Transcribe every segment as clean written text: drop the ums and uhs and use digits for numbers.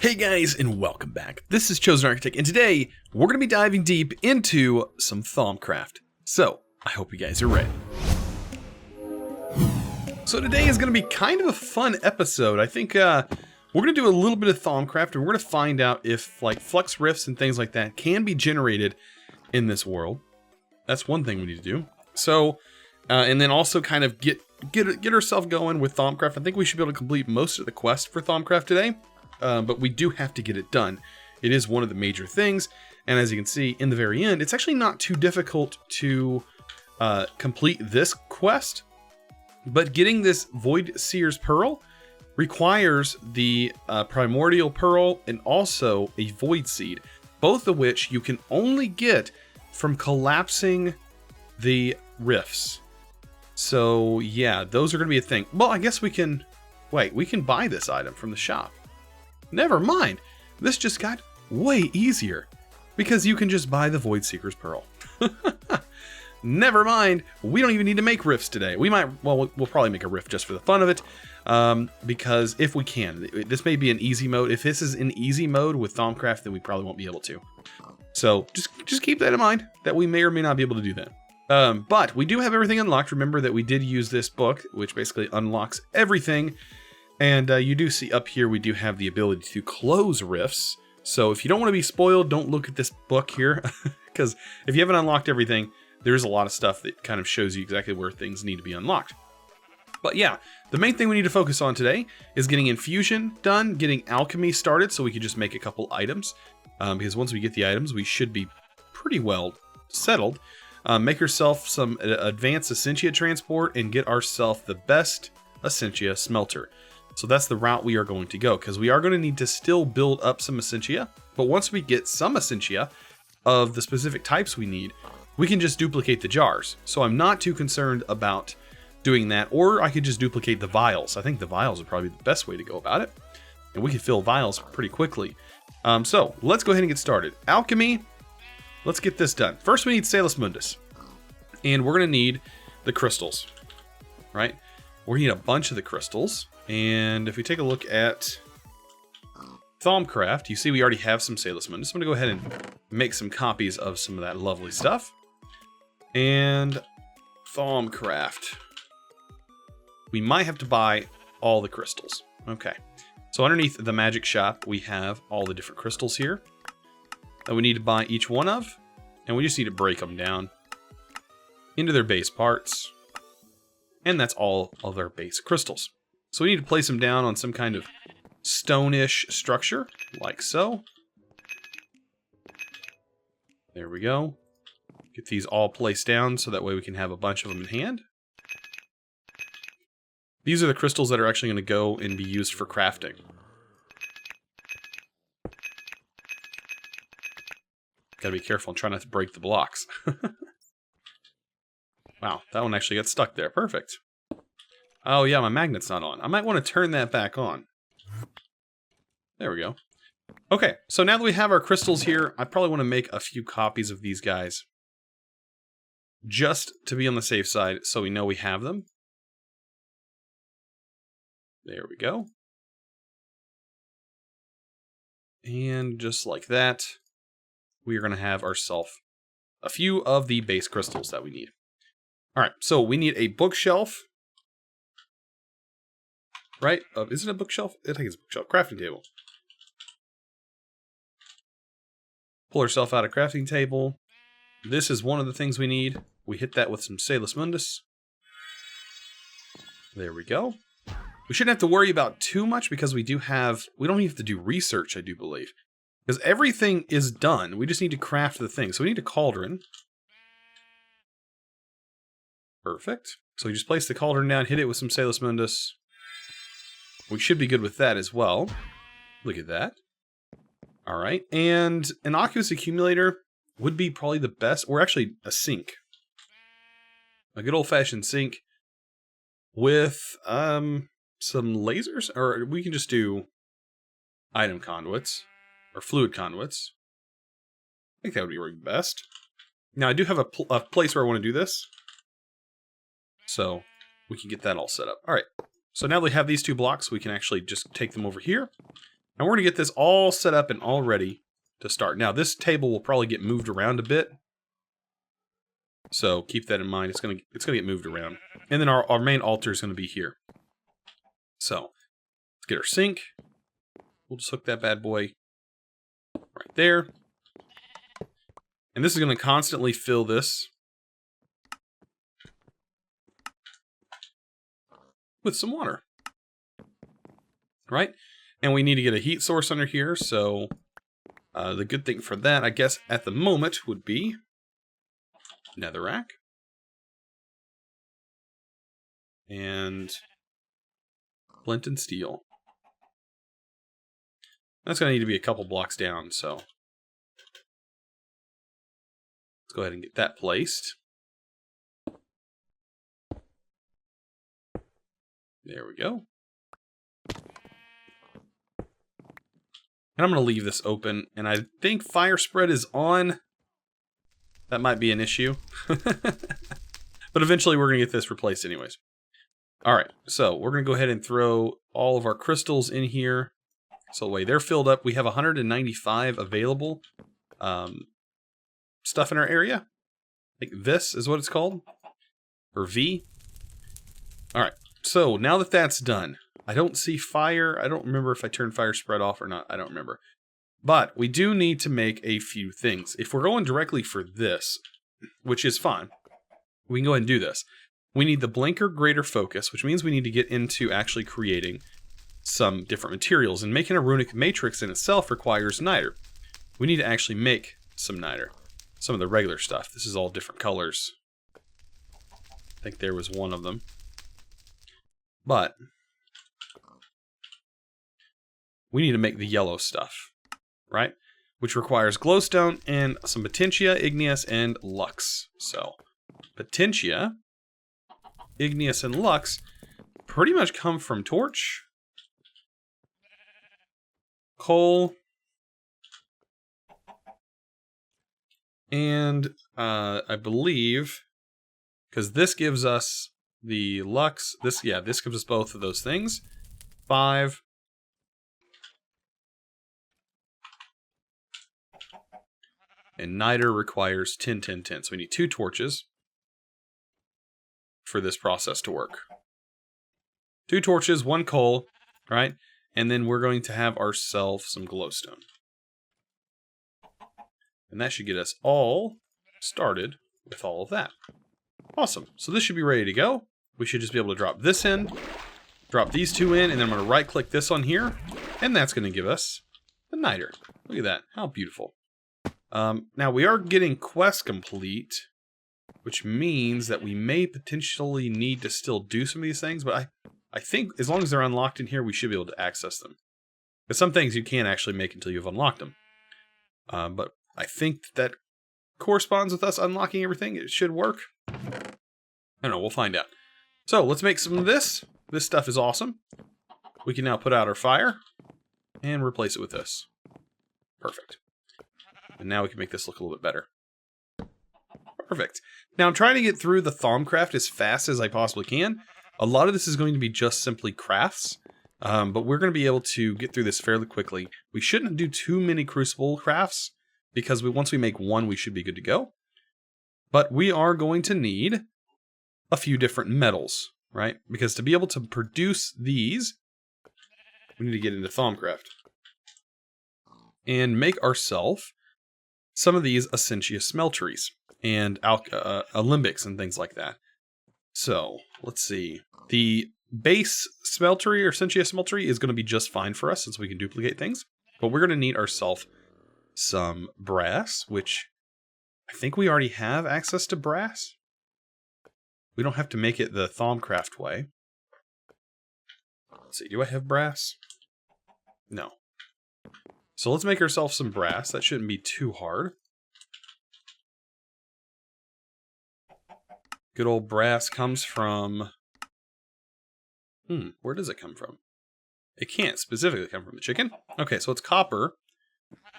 Hey guys, and welcome back. This is ChosenArchitect, and today we're going to be diving deep into some Thaumcraft. So, I hope you guys are ready. So today is going to be kind of a fun episode. I think we're going to do a little bit of Thaumcraft, and we're going to find out if like flux rifts and things like that can be generated in this world. That's one thing we need to do. So, and then also kind of get ourselves going with Thaumcraft. I think we should be able to complete most of the quest for Thaumcraft today. But we do have to get it done. It is one of the major things, and as you can see in the very end, it's actually not too difficult to complete this quest, but getting this Void Seer's Pearl requires the Primordial Pearl and also a Void Seed, both of which you can only get from collapsing the rifts. So yeah, those are going to be a thing. Well, I guess we can buy this item from the shop. Never mind, this just got way easier because you can just buy the Void Seeker's Pearl. Never mind, we don't even need to make rifts today. We'll probably make a rift just for the fun of it, because if we can, this may be an easy mode. If this is in easy mode with Thaumcraft, then we probably won't be able to. So just keep that in mind, that we may or may not be able to do that. But we do have everything unlocked. Remember that we did use this book, which basically unlocks everything. And you do see up here, we do have the ability to close rifts. So if you don't want to be spoiled, don't look at this book here. Because if you haven't unlocked everything, there's a lot of stuff that kind of shows you exactly where things need to be unlocked. But yeah, the main thing we need to focus on today is getting infusion done, getting alchemy started so we can just make a couple items. Because once we get the items, we should be pretty well settled. Make yourself some advanced Essentia transport and get ourselves the best Essentia smelter. So that's the route we are going to go, because we are going to need to still build up some Essentia. But once we get some Essentia of the specific types we need, we can just duplicate the jars. So I'm not too concerned about doing that, or I could just duplicate the vials. I think the vials are probably the best way to go about it. And we can fill vials pretty quickly. So let's go ahead and get started. Alchemy, let's get this done. First we need Salus Mundus. And we're going to need the crystals, right? We're going to need a bunch of the crystals. And if we take a look at Thaumcraft, you see we already have some Salus Mundus. I'm going to go ahead and make some copies of some of that lovely stuff. And Thaumcraft. We might have to buy all the crystals. Okay. So underneath the magic shop, we have all the different crystals here that we need to buy each one of. And we just need to break them down into their base parts. And that's all of their base crystals. So we need to place them down on some kind of stone-ish structure, like so. There we go. Get these all placed down so that way we can have a bunch of them in hand. These are the crystals that are actually going to go and be used for crafting. Gotta be careful and try not to break the blocks. Wow, that one actually got stuck there. Perfect. Oh yeah, my magnet's not on. I might want to turn that back on. There we go. Okay, so now that we have our crystals here, I probably want to make a few copies of these guys. Just to be on the safe side, so we know we have them. There we go. And just like that, we are going to have ourselves a few of the base crystals that we need. Alright, so we need a bookshelf. Right? Is it a bookshelf? I think it's a bookshelf. Crafting table. Pull ourselves out a crafting table. This is one of the things we need. We hit that with some Salus Mundus. There we go. We shouldn't have to worry about too much because we don't have to do research, I do believe. Because everything is done. We just need to craft the thing. So we need a cauldron. Perfect. So we just place the cauldron down, hit it with some Salus Mundus. We should be good with that as well. Look at that. All right. And an Oculus accumulator would be probably the best, or actually a sink. A good old-fashioned sink with some lasers, or we can just do item conduits or fluid conduits. I think that would be working best. Now I do have a place where I want to do this, so we can get that all set up. All right. So now that we have these two blocks, we can actually just take them over here. And we're going to get this all set up and all ready to start. Now, this table will probably get moved around a bit. So keep that in mind. It's gonna get moved around. And then our main altar is going to be here. So let's get our sink. We'll just hook that bad boy right there. And this is going to constantly fill this with some water. Right? And we need to get a heat source under here. So the good thing for that, I guess, at the moment would be netherrack. And flint and steel. That's going to need to be a couple blocks down, so let's go ahead and get that placed. There we go. And I'm going to leave this open, and I think fire spread is on. That might be an issue. But eventually we're going to get this replaced anyways. Alright, so we're going to go ahead and throw all of our crystals in here. So the way they're filled up, we have 195 available stuff in our area. I think this is what it's called. Or V. Alright, so now that that's done, I don't see fire. I don't remember if I turned fire spread off or not. I don't remember. But we do need to make a few things. If we're going directly for this, which is fine, we can go ahead and do this. We need the blinker greater focus, which means we need to get into actually creating some different materials. And making a runic matrix in itself requires niter. We need to actually make some niter. Some of the regular stuff. This is all different colors. I think there was one of them. But we need to make the yellow stuff, right? Which requires glowstone and some potentia, igneous, and lux. So, potentia, igneous, and lux pretty much come from torch, coal, and I believe, because this gives us the lux, this gives us both of those things. 5. And niter requires 10, 10, 10. So we need 2 torches for this process to work. 2 torches, 1 coal, right? And then we're going to have ourselves some glowstone. And that should get us all started with all of that. Awesome. So this should be ready to go. We should just be able to drop this in, drop these 2 in, and then I'm going to right-click this on here, and that's going to give us the niter. Look at that. How beautiful. Now, we are getting quest complete, which means that we may potentially need to still do some of these things, but I think as long as they're unlocked in here, we should be able to access them. But some things you can't actually make until you've unlocked them. But I think that corresponds with us unlocking everything. It should work. I don't know, we'll find out. So, let's make some of this. This stuff is awesome. We can now put out our fire and replace it with this. Perfect. And now we can make this look a little bit better. Perfect. Now I'm trying to get through the Thaumcraft as fast as I possibly can. A lot of this is going to be just simply crafts. But we're going to be able to get through this fairly quickly. We shouldn't do too many crucible crafts, because once we make one, we should be good to go. But we are going to need a few different metals, right? Because to be able to produce these, we need to get into Thaumcraft. And make ourselves some of these Essentia smelteries and alembics and things like that. So, let's see. The base smeltery or Essentia smeltery is going to be just fine for us since we can duplicate things. But we're going to need ourselves some brass, which I think we already have access to brass. We don't have to make it the Thaumcraft way. Let's see, do I have brass? No. So let's make ourselves some brass. That shouldn't be too hard. Good old brass comes from... where does it come from? It can't specifically come from the chicken. Okay, so it's copper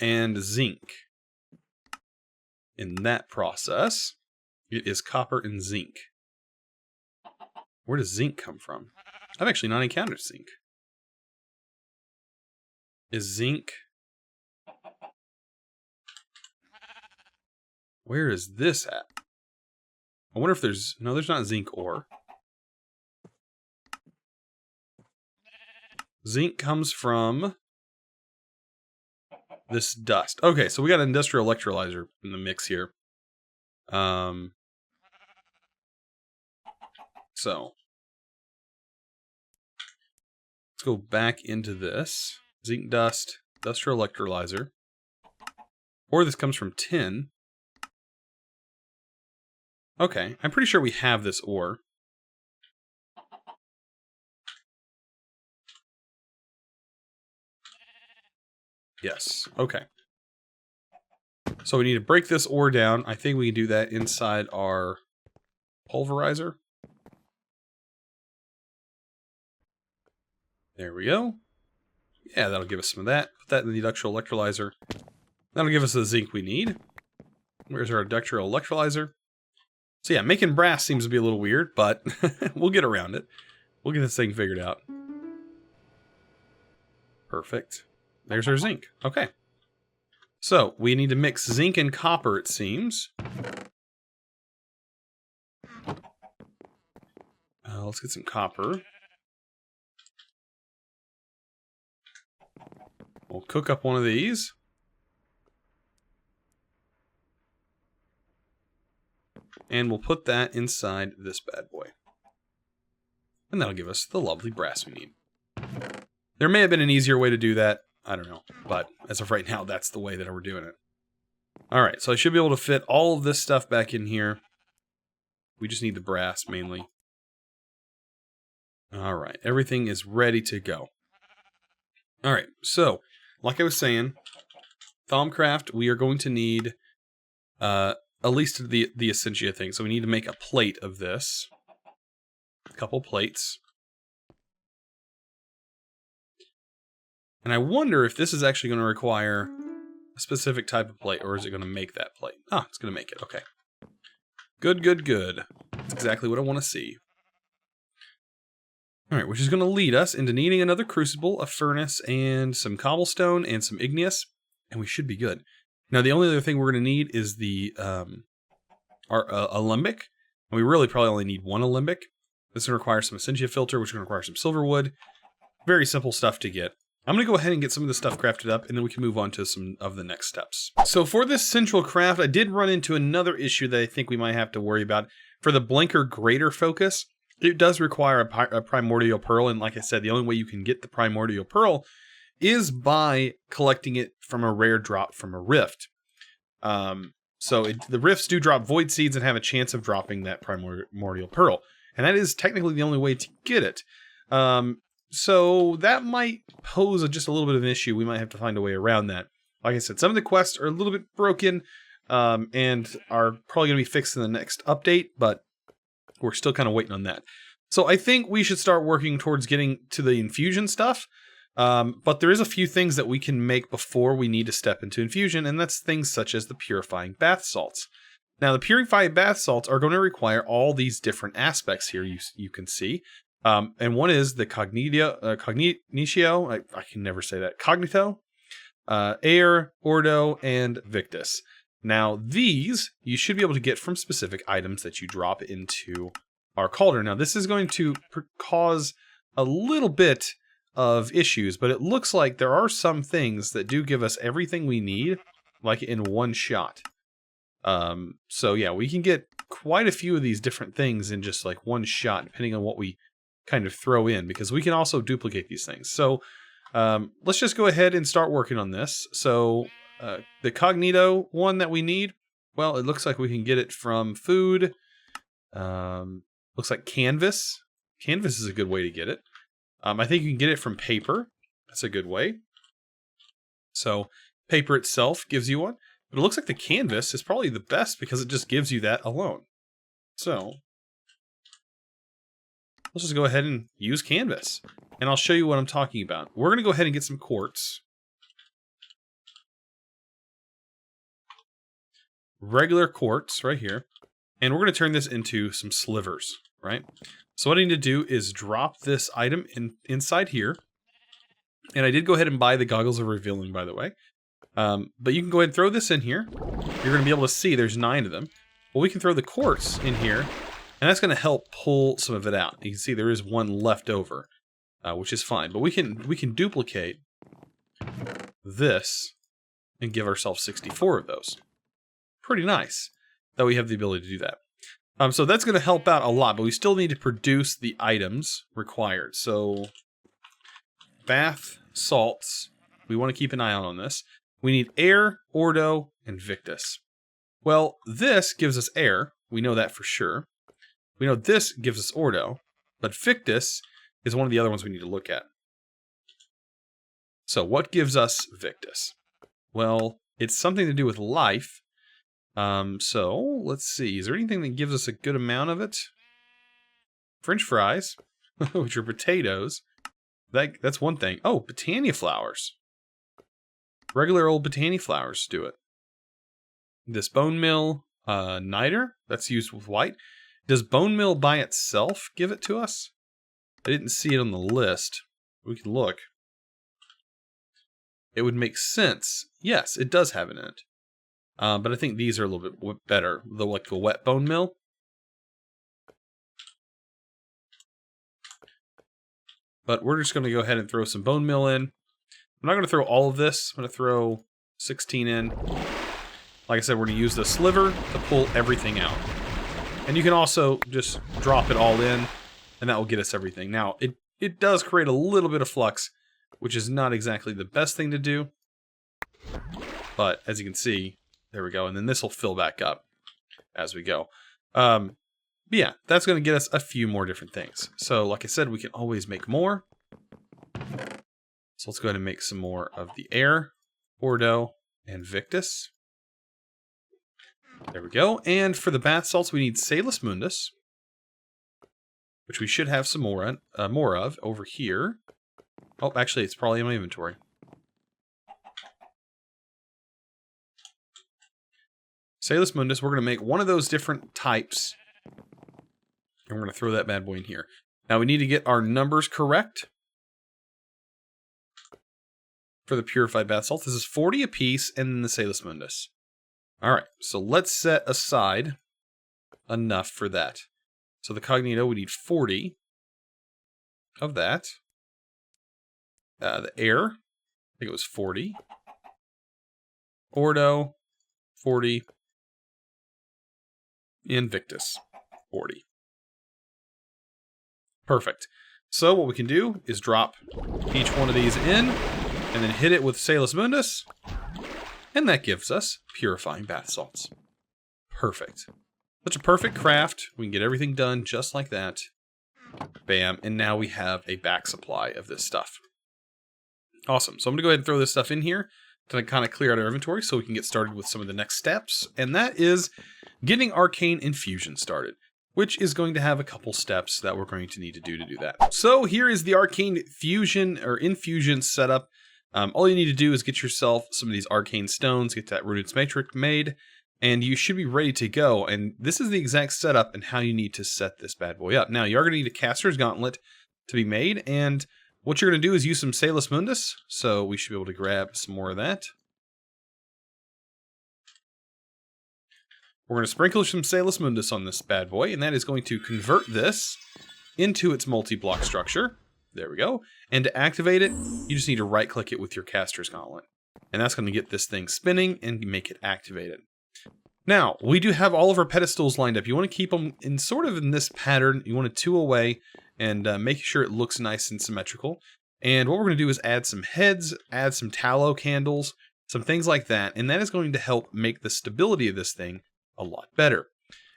and zinc. In that process, it is copper and zinc. Where does zinc come from? I've actually not encountered zinc. Is zinc... Where is this at? I wonder if there's... No, there's not zinc ore. Zinc comes from this dust. Okay, so we got an industrial electrolyzer in the mix here. So let's go back into this. Zinc dust, industrial electrolyzer. Or this comes from tin. Okay, I'm pretty sure we have this ore. Yes, okay. So we need to break this ore down. I think we can do that inside our pulverizer. There we go. Yeah, that'll give us some of that. Put that in the industrial electrolyzer. That'll give us the zinc we need. Where's our industrial electrolyzer? So yeah, making brass seems to be a little weird, but we'll get around it. We'll get this thing figured out. Perfect. There's our zinc. Okay. So, we need to mix zinc and copper, it seems. Let's get some copper. We'll cook up one of these. And we'll put that inside this bad boy. And that'll give us the lovely brass we need. There may have been an easier way to do that. I don't know. But as of right now, that's the way that we're doing it. Alright, so I should be able to fit all of this stuff back in here. We just need the brass, mainly. Alright, everything is ready to go. Alright, so, like I was saying, Thaumcraft, we are going to need at least the Essentia thing. So we need to make a plate of this. A couple plates. And I wonder if this is actually going to require a specific type of plate, or is it going to make that plate? Ah, it's going to make it. Okay. Good, good, good. That's exactly what I want to see. Alright, which is going to lead us into needing another crucible, a furnace, and some cobblestone, and some igneous, and we should be good. Now, the only other thing we're going to need is the our alembic. And we really probably only need one alembic. This is going to require some Essentia filter, which is going to require some silver wood. Very simple stuff to get. I'm going to go ahead and get some of this stuff crafted up, and then we can move on to some of the next steps. So for this central craft, I did run into another issue that I think we might have to worry about. For the blinker greater focus, it does require a primordial pearl, and like I said, the only way you can get the primordial pearl is by collecting it from a rare drop from a rift. The rifts do drop void seeds and have a chance of dropping that primordial pearl, and that is technically the only way to get it. So that might pose just a little bit of an issue. We might have to find a way around that. Like I said, some of the quests are a little bit broken and are probably going to be fixed in the next update, but we're still kind of waiting on that. So I think we should start working towards getting to the infusion stuff. But there is a few things that we can make before we need to step into infusion, and that's things such as the purifying bath salts. Now, the purifying bath salts are going to require all these different aspects here you can see. And one is the cognitio, I can never say that, cognito, air, ordo, and victus. Now, these you should be able to get from specific items that you drop into our cauldron. Now, this is going to cause a little bit of issues, but it looks like there are some things that do give us everything we need, like in one shot. So yeah, we can get quite a few of these different things in just like one shot, depending on what we kind of throw in, because we can also duplicate these things. So let's just go ahead and start working on this. So the cognito one that we need, well, it looks like we can get it from food. Looks like canvas. Canvas is a good way to get it. I think you can get it from paper. That's a good way. So paper itself gives you one, but it looks like the canvas is probably the best because it just gives you that alone. So let's just go ahead and use canvas, and I'll show you what I'm talking about. We're going to go ahead and get some quartz. Regular quartz right here. And we're going to turn this into some slivers, right? So what I need to do is drop this item inside here. And I did go ahead and buy the Goggles of Revealing, by the way. But you can go ahead and throw this in here. You're going to be able to see there's 9 of them. Well, we can throw the quartz in here, and that's going to help pull some of it out. You can see there is 1 left over, which is fine. But we can duplicate this and give ourselves 64 of those. Pretty nice that we have the ability to do that. So that's going to help out a lot, but we still need to produce the items required. So bath salts, we want to keep an eye out on this. We need air, ordo, and victus. Well, this gives us air. We know that for sure. We know this gives us ordo, but victus is one of the other ones we need to look at. So what gives us victus? Well, it's something to do with life. So let's see. Is there anything that gives us a good amount of it? French fries, which are potatoes. That's one thing. Oh, Botania flowers. Regular old Botania flowers do it. This bone meal niter, that's used with white. Does bone meal by itself give it to us? I didn't see it on the list. We can look. It would make sense. Yes, it does have it in it. But I think these are a little bit better. Like the wet bone meal. But we're just going to go ahead and throw some bone meal in. I'm not going to throw all of this. I'm going to throw 16 in. Like I said, we're going to use the sliver to pull everything out. And you can also just drop it all in, and that will get us everything. Now, it does create a little bit of flux, which is not exactly the best thing to do. But as you can see, there we go. And then this will fill back up as we go. But yeah, that's going to get us a few more different things. So like I said, we can always make more. So let's go ahead and make some more of the air, ordo, and victus. There we go. And for the bath salts, we need Salus Mundus, which we should have some more of over here. Oh, actually, it's probably in my inventory. Salus Mundus, we're going to make one of those different types. And we're going to throw that bad boy in here. Now, we need to get our numbers correct for the purified bath salt. This is 40 apiece, and then the Salus Mundus. Alright, so let's set aside enough for that. So the Cognito, we need 40 of that. The air, I think it was 40. Ordo, 40. Invictus, 40. Perfect. So what we can do is drop each one of these in, and then hit it with Salus Mundus, and that gives us Purifying Bath Salts. Perfect. Such a perfect craft. We can get everything done just like that. Bam. And now we have a back supply of this stuff. Awesome. So I'm going to go ahead and throw this stuff in here to kind of clear out our inventory so we can get started with some of the next steps. And that is getting Arcane Infusion started, which is going to have a couple steps that we're going to need to do that. So here is the Arcane Fusion or Infusion setup. All you need to do is get yourself some of these Arcane Stones, get that Runic Matrix made, and you should be ready to go. And this is the exact setup and how you need to set this bad boy up. Now, you are going to need a Caster's Gauntlet to be made, and what you're going to do is use some Salus Mundus, so we should be able to grab some more of that. We're going to sprinkle some Salus Mundus on this bad boy, and that is going to convert this into its multi-block structure. There we go. And to activate it, you just need to right-click it with your Caster's Gauntlet. And that's going to get this thing spinning and make it activated. Now, we do have all of our pedestals lined up. You want to keep them in sort of in this pattern. You want to 2 away and make sure it looks nice and symmetrical. And what we're going to do is add some heads, add some tallow candles, some things like that. And that is going to help make the stability of this thing a lot better.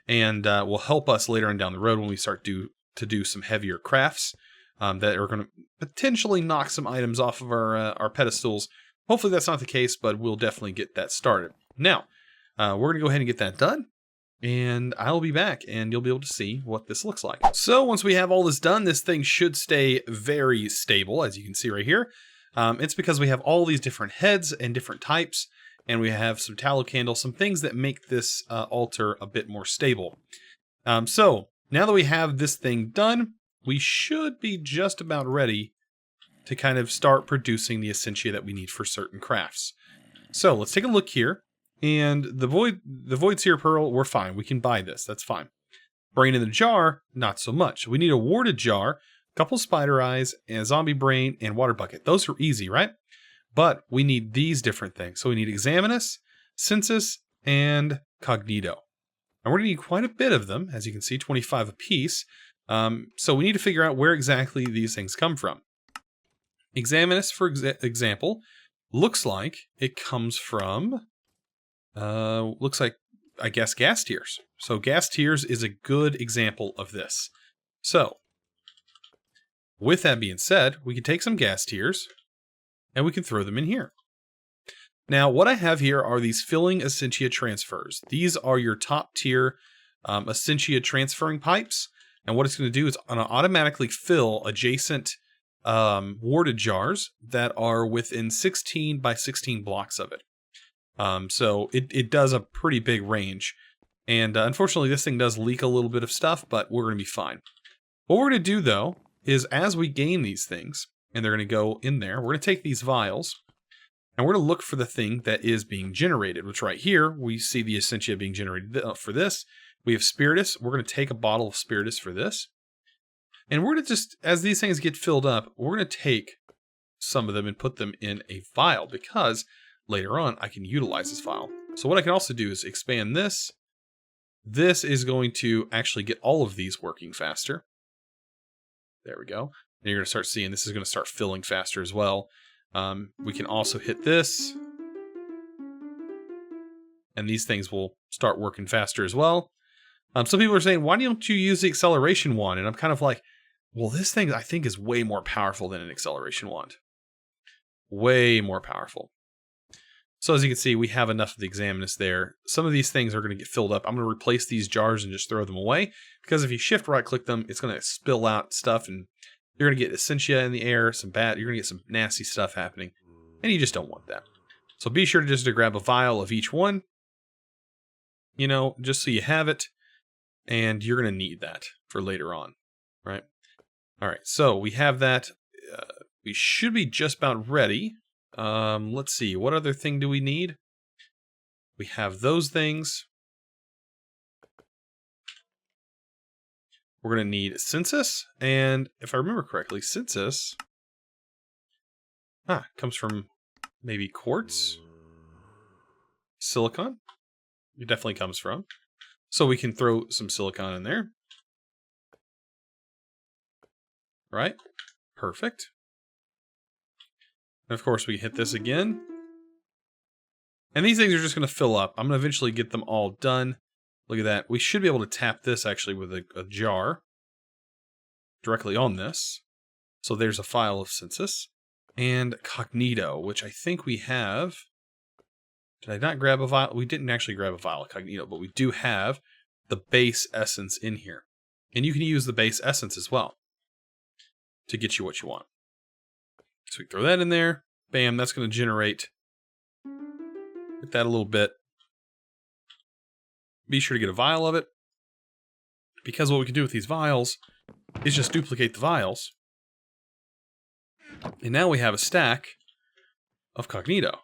And will help us later on down the road when we start to do some heavier crafts. That are going to potentially knock some items off of our pedestals. Hopefully that's not the case, but we'll definitely get that started. Now, we're going to go ahead and get that done, and I'll be back, and you'll be able to see what this looks like. So once we have all this done, this thing should stay very stable, as you can see right here. It's because we have all these different heads and different types, and we have some tallow candles, some things that make this altar a bit more stable. So now that we have this thing done, we should be just about ready to kind of start producing the Essentia that we need for certain crafts. So let's take a look here. And the Void Seer Pearl, we're fine. We can buy this. That's fine. Brain in the Jar, not so much. We need a Warded Jar, a couple Spider Eyes, and a Zombie Brain, and Water Bucket. Those are easy, right? But we need these different things. So we need Examinus, Census, and Cognito. And we're going to need quite a bit of them, as you can see, 25 apiece. So we need to figure out where exactly these things come from. Examinus, for example, looks like it comes from, looks like, I guess, gas tiers. So gas tiers is a good example of this. So, with that being said, we can take some gas tiers, and we can throw them in here. Now, what I have here are these filling Essentia transfers. These are your top tier Essentia transferring pipes. And what it's going to do is going to automatically fill adjacent warded jars that are within 16 by 16 blocks of it. So it does a pretty big range. And unfortunately, this thing does leak a little bit of stuff, but we're going to be fine. What we're going to do, though, is as we gain these things, and they're going to go in there, we're going to take these vials, and we're going to look for the thing that is being generated, which right here, we see the Essentia being generated for this. We have Spiritus. We're going to take a bottle of Spiritus for this. And we're going to just, as these things get filled up, we're going to take some of them and put them in a vial, because later on I can utilize this vial. So what I can also do is expand this. This is going to actually get all of these working faster. There we go. And you're going to start seeing this is going to start filling faster as well. We can also hit this. And these things will start working faster as well. Some people are saying, why don't you use the acceleration wand? And I'm kind of like, well, this thing I think is way more powerful than an acceleration wand. Way more powerful. So as you can see, we have enough of the Examinus there. Some of these things are going to get filled up. I'm going to replace these jars and just throw them away, because if you shift right click them, it's going to spill out stuff, and you're going to get Essentia in the air, you're going to get some nasty stuff happening, and you just don't want that. So be sure to grab a vial of each one, you know, just so you have it, and you're going to need that for later on, right? All right, so we have that. We should be just about ready. Let's see, what other thing do we need? We have those things. We're going to need Census, and if I remember correctly, Census comes from maybe quartz, silicon. It definitely comes from. So we can throw some silicon in there. Right? Perfect. And of course, we hit this again. And these things are just going to fill up. I'm going to eventually get them all done. Look at that. We should be able to tap this actually with a jar directly on this. So there's a file of Census. And Cognito, which I think we have. Did I not grab a vial? We didn't actually grab a vial of Cognito, but we do have the base essence in here. And you can use the base essence as well to get you what you want. So we throw that in there. Bam, that's going to generate. Hit that a little bit. Be sure to get a vial of it, because what we can do with these vials is just duplicate the vials. And now we have a stack of Cognito.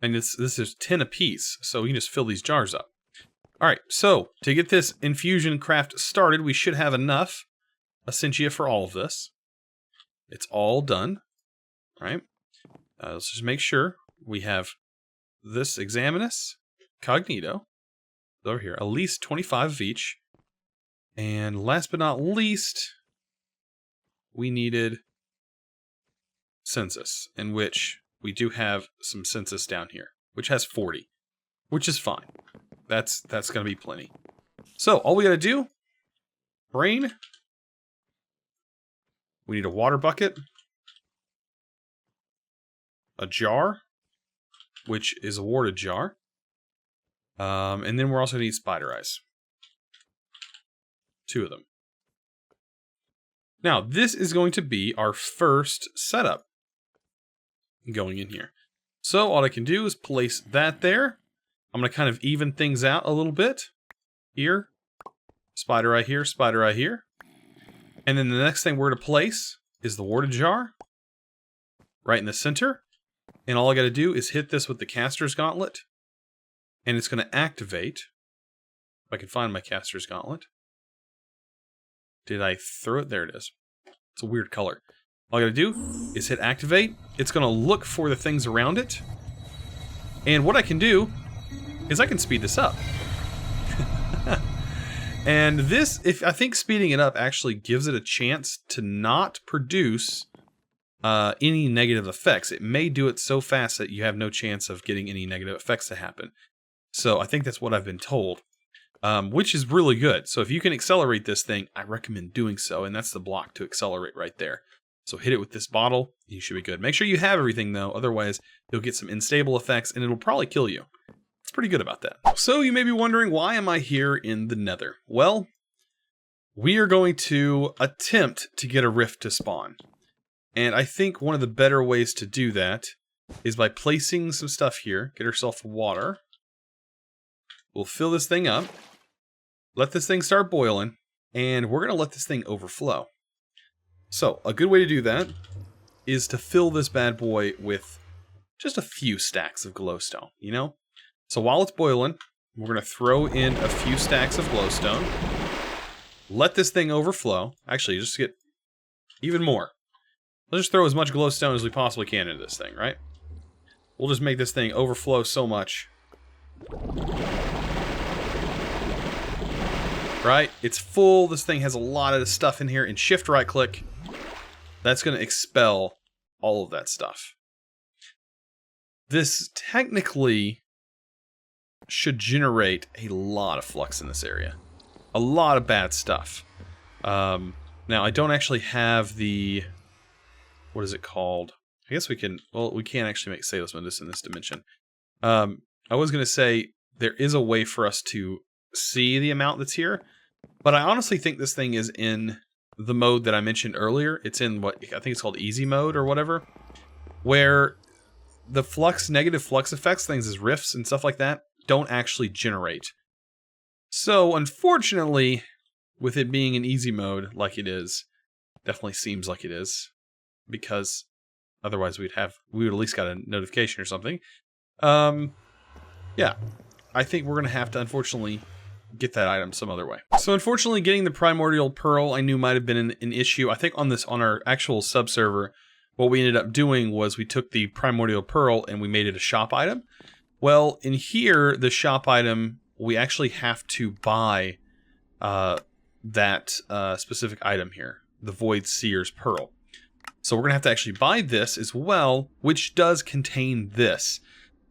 And this is 10 apiece, so we can just fill these jars up. Alright, so to get this infusion craft started, we should have enough Essentia for all of this. It's all done. Alright, let's just make sure we have this Examinus, Cognito, over here, at least 25 of each. And last but not least, we needed Census, in which we do have some Census down here, which has 40, which is fine. That's going to be plenty. So all we got to do, brain. We need a water bucket, a jar, which is a warded jar, and then we're also going to need spider eyes. 2 of them. Now, this is going to be our first setup going in here. So all I can do is place that there. I'm going to kind of even things out a little bit. Here, spider eye here, spider eye here. And then the next thing we're going to place is the water jar right in the center. And all I got to do is hit this with the caster's gauntlet. And it's going to activate. If I can find my caster's gauntlet. Did I throw it? There it is. It's a weird color. All I got to do is hit activate. It's going to look for the things around it. And what I can do is I can speed this up. And this, I think speeding it up actually gives it a chance to not produce any negative effects. It may do it so fast that you have no chance of getting any negative effects to happen. So I think that's what I've been told, which is really good. So if you can accelerate this thing, I recommend doing so. And that's the block to accelerate right there. So hit it with this bottle, you should be good. Make sure you have everything though, otherwise you'll get some unstable effects and it'll probably kill you. It's pretty good about that. So you may be wondering, why am I here in the Nether? Well, we are going to attempt to get a rift to spawn. And I think one of the better ways to do that is by placing some stuff here. Get ourselves water. We'll fill this thing up. Let this thing start boiling. And we're going to let this thing overflow. So, a good way to do that is to fill this bad boy with just a few stacks of glowstone, you know? So while it's boiling, we're going to throw in a few stacks of glowstone. Let this thing overflow. Actually, just get even more. Let's just throw as much glowstone as we possibly can into this thing, right? We'll just make this thing overflow so much. Right? It's full. This thing has a lot of stuff in here. And shift right click. That's going to expel all of that stuff. This technically should generate a lot of flux in this area. A lot of bad stuff. Now, I don't actually have the... What is it called? I guess we can... Well, we can't actually make Salus Mundus in this dimension. I was going to say there is a way for us to see the amount that's here. But I honestly think this thing is in the mode that I mentioned earlier. It's in what I think it's called easy mode or whatever. Where the flux, negative flux effects, things as rifts and stuff like that, don't actually generate. So, unfortunately, with it being in easy mode like it is, definitely seems like it is, because otherwise we would at least got a notification or something. Yeah, I think we're going to have to, unfortunately, get that item some other way. So, unfortunately, getting the Primordial Pearl I knew might have been an issue. I think on our actual subserver, what we ended up doing was we took the Primordial Pearl and we made it a shop item. Well, in here, the shop item, we actually have to buy that specific item here, the Void Seer's Pearl. So we're going to have to actually buy this as well, which does contain this.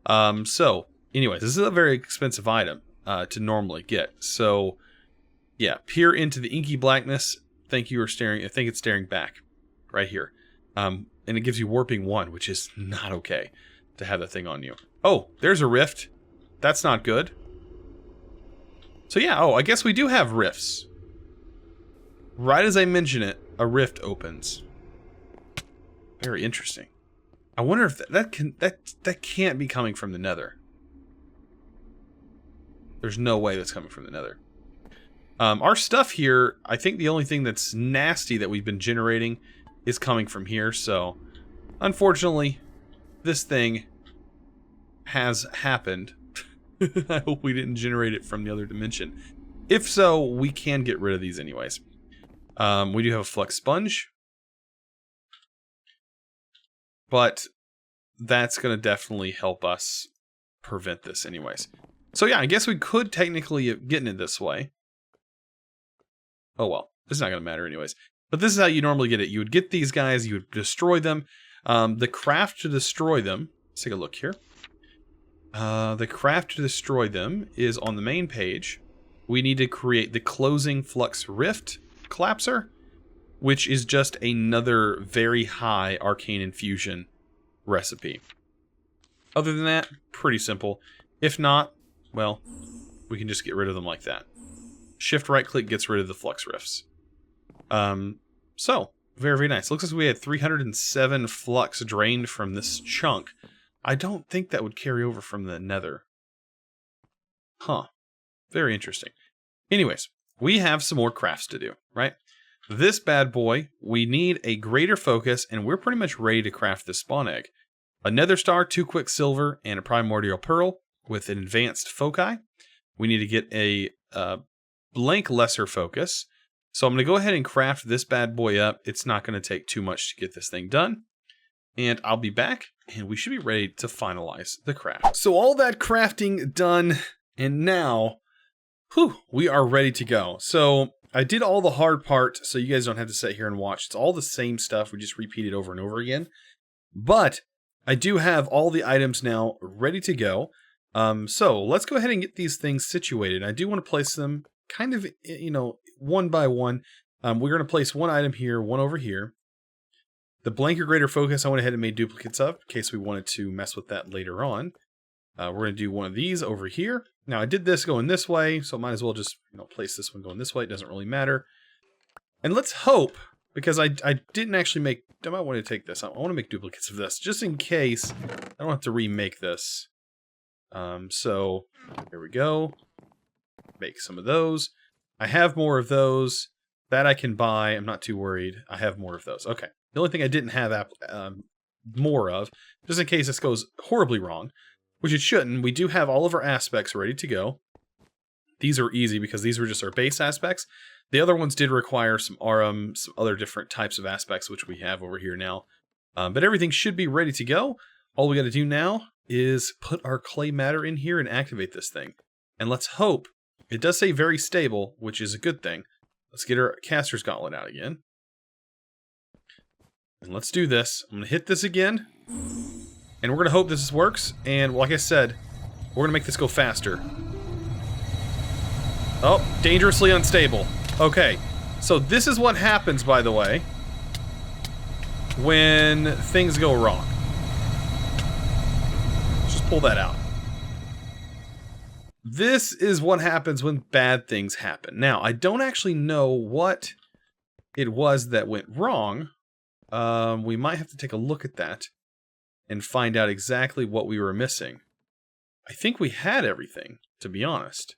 So, anyways, this is a very expensive item to normally get. So, yeah, peer into the inky blackness. Think you are staring. I think it's staring back right here. And it gives you warping 1, which is not okay to have that thing on you. Oh, there's a rift. That's not good. So yeah, I guess we do have rifts. Right as I mention it, a rift opens. Very interesting. I wonder if that can't be coming from the Nether. There's no way that's coming from the Nether. Our stuff here, I think the only thing that's nasty that we've been generating is coming from here, so unfortunately, this thing has happened. I hope we didn't generate it from the other dimension. If so, we can get rid of these anyways. We do have a flux sponge, but that's going to definitely help us prevent this anyways. So yeah, I guess we could technically get it this way. Oh well, this is not going to matter anyways. But this is how you normally get it. You would get these guys, you would destroy them. The craft to destroy them, let's take a look here. The craft to destroy them is on the main page. We need to create the closing flux rift collapser, which is just another very high arcane infusion recipe. Other than that, pretty simple. If not, well, we can just get rid of them like that. Shift right click gets rid of the flux rifts. So, very, very nice. Looks like we had 307 flux drained from this chunk. I don't think that would carry over from the Nether. Huh. Very interesting. Anyways, we have some more crafts to do, right? this bad boy, we need a greater focus, and we're pretty much ready to craft this spawn egg. A nether star, 2 quicksilver, and a primordial pearl with an advanced foci. We need to get a blank lesser focus. So I'm going to go ahead and craft this bad boy up. It's not going to take too much to get this thing done. And I'll be back, and we should be ready to finalize the craft. So all that crafting done, and now, we are ready to go. So I did all the hard part, so you guys don't have to sit here and watch. It's all the same stuff. We just repeat it over and over again. But I do have all the items now ready to go. So let's go ahead and get these things situated. I do want to place them kind of, one by one. We're going to place one item here, one over here. The blank or greater focus, I went ahead and made duplicates of, in case we wanted to mess with that later on. We're going to do one of these over here. Now, I did this going this way, so I might as well just, place this one going this way. It doesn't really matter. And let's hope, because I didn't actually make... I might want to take this. I want to make duplicates of this, just in case I don't have to remake this. So, here we go. Make some of those. I have more of those. That I can buy. I'm not too worried. I have more of those. Okay. The only thing I didn't have more of, just in case this goes horribly wrong, which it shouldn't, we do have all of our aspects ready to go. These are easy because these were just our base aspects. The other ones did require some some other different types of aspects, which we have over here now. But everything should be ready to go. All we got to do now is put our clay matter in here and activate this thing. And let's hope, it does say very stable, which is a good thing. Let's get our caster's gauntlet out again. And let's do this. I'm going to hit this again. And we're going to hope this works. And like I said, we're going to make this go faster. Oh, dangerously unstable. Okay. So this is what happens, by the way, when things go wrong. Let's just pull that out. This is what happens when bad things happen. Now, I don't actually know what it was that went wrong. We might have to take a look at that and find out exactly what we were missing. I think we had everything, to be honest.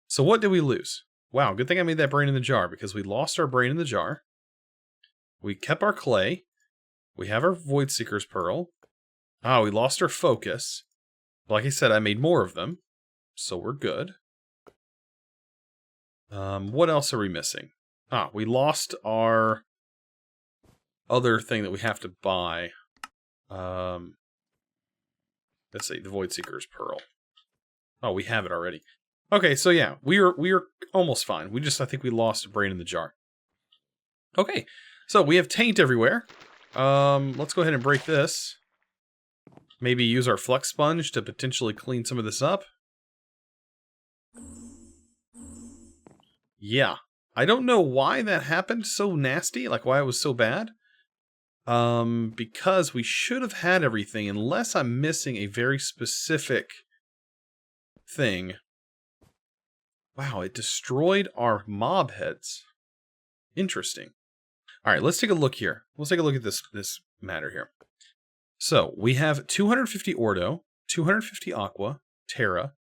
So what did we lose? Wow, good thing I made that brain in the jar, because we lost our brain in the jar. We kept our clay. We have our Void Seeker's Pearl. We lost our focus. Like I said, I made more of them, so we're good. What else are we missing? We lost our other thing that we have to buy. Let's see, the Void Seeker's Pearl. Oh, we have it already. Okay, so yeah, we're almost fine. I think we lost a brain in the jar. Okay, so we have taint everywhere. Let's go ahead and break this. Maybe use our Flux Sponge to potentially clean some of this up. Yeah, I don't know why that happened so nasty, like why it was so bad. Because we should have had everything, unless I'm missing a very specific thing. Wow, it destroyed our mob heads. Interesting. Alright, let's take a look here. Let's take a look at this matter here. So, we have 250 Ordo, 250 Aqua, Terra,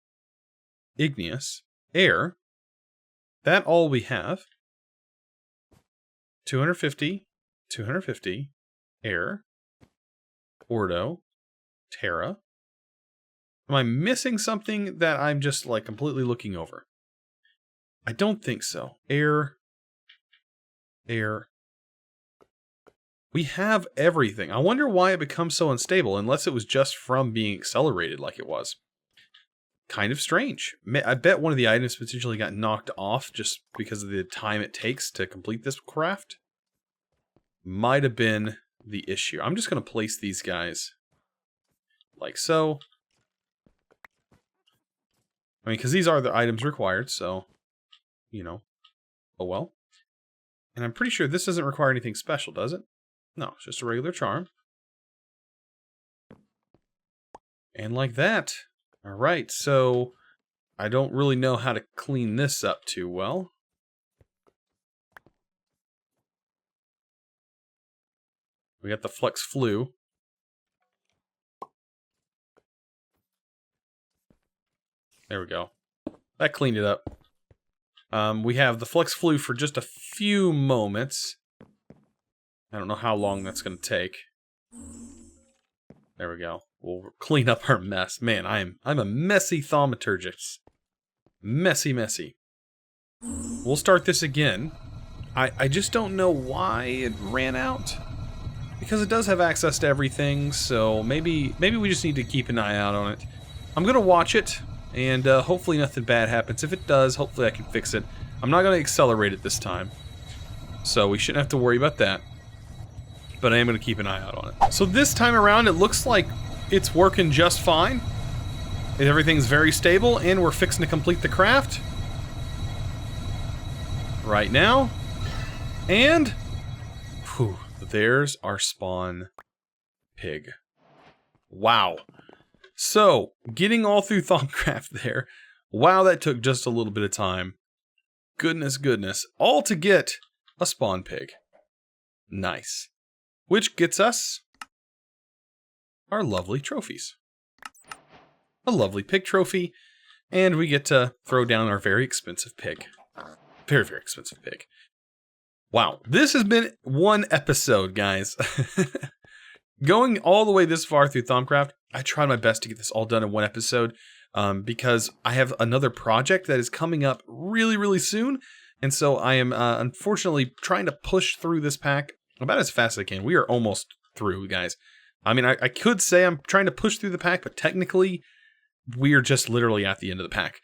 Igneous, Air. That all we have. 250, 250, Air, Ordo, Terra. Am I missing something that I'm just like completely looking over? I don't think so. Air. We have everything. I wonder why it becomes so unstable, unless it was just from being accelerated like it was. Kind of strange. I bet one of the items potentially got knocked off just because of the time it takes to complete this craft. Might have been the issue. I'm just going to place these guys like so. I mean, because these are the items required, so, oh well. And I'm pretty sure this doesn't require anything special, does it? No, it's just a regular charm. And like that. Alright, so I don't really know how to clean this up too well. We got the Flux Flu. There we go. That cleaned it up. We have the Flux Flue for just a few moments. I don't know how long that's going to take. There we go. We'll clean up our mess. Man, I'm a messy thaumaturgist. Messy, messy. We'll start this again. I just don't know why it ran out. Because it does have access to everything, so maybe we just need to keep an eye out on it. I'm going to watch it, and hopefully nothing bad happens. If it does, hopefully I can fix it. I'm not going to accelerate it this time, so we shouldn't have to worry about that. But I am going to keep an eye out on it. So this time around, it looks like it's working just fine. Everything's very stable, and we're fixing to complete the craft right now. And whew, there's our spawn pig. Wow. So, getting all through Thaumcraft there. Wow, that took just a little bit of time. Goodness, goodness. All to get a spawn pig. Nice. Which gets us our lovely trophies. A lovely pig trophy. And we get to throw down our very expensive pig. Very, very expensive pig. Wow, this has been one episode, guys. Going all the way this far through Thaumcraft, I tried my best to get this all done in one episode because I have another project that is coming up really, really soon. And so I am unfortunately trying to push through this pack about as fast as I can. We are almost through, guys. I mean, I could say I'm trying to push through the pack, but technically we are just literally at the end of the pack.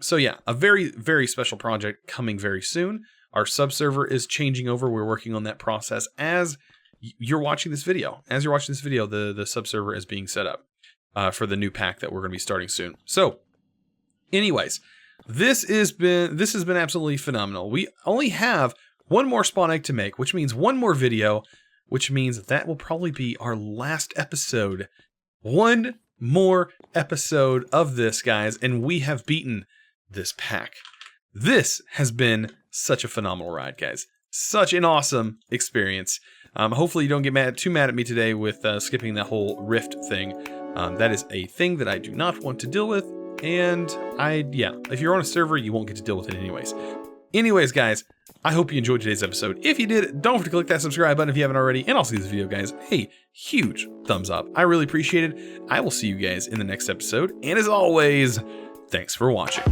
So yeah, a very, very special project coming very soon. Our subserver is changing over. We're working on that process as you're watching this video. As you're watching this video, the subserver is being set up for the new pack that we're going to be starting soon. So, anyways, this has been absolutely phenomenal. We only have one more spawn egg to make, which means one more video, which means that will probably be our last episode. One more episode of this, guys, and we have beaten this pack. This has been such a phenomenal ride, guys. Such an awesome experience. Hopefully you don't get too mad at me today with skipping that whole rift thing. That is a thing that I do not want to deal with. And if you're on a server, you won't get to deal with it anyways. Anyways, guys, I hope you enjoyed today's episode. If you did, don't forget to click that subscribe button if you haven't already. And I'll see this video, guys. Hey, huge thumbs up. I really appreciate it. I will see you guys in the next episode. And as always, thanks for watching.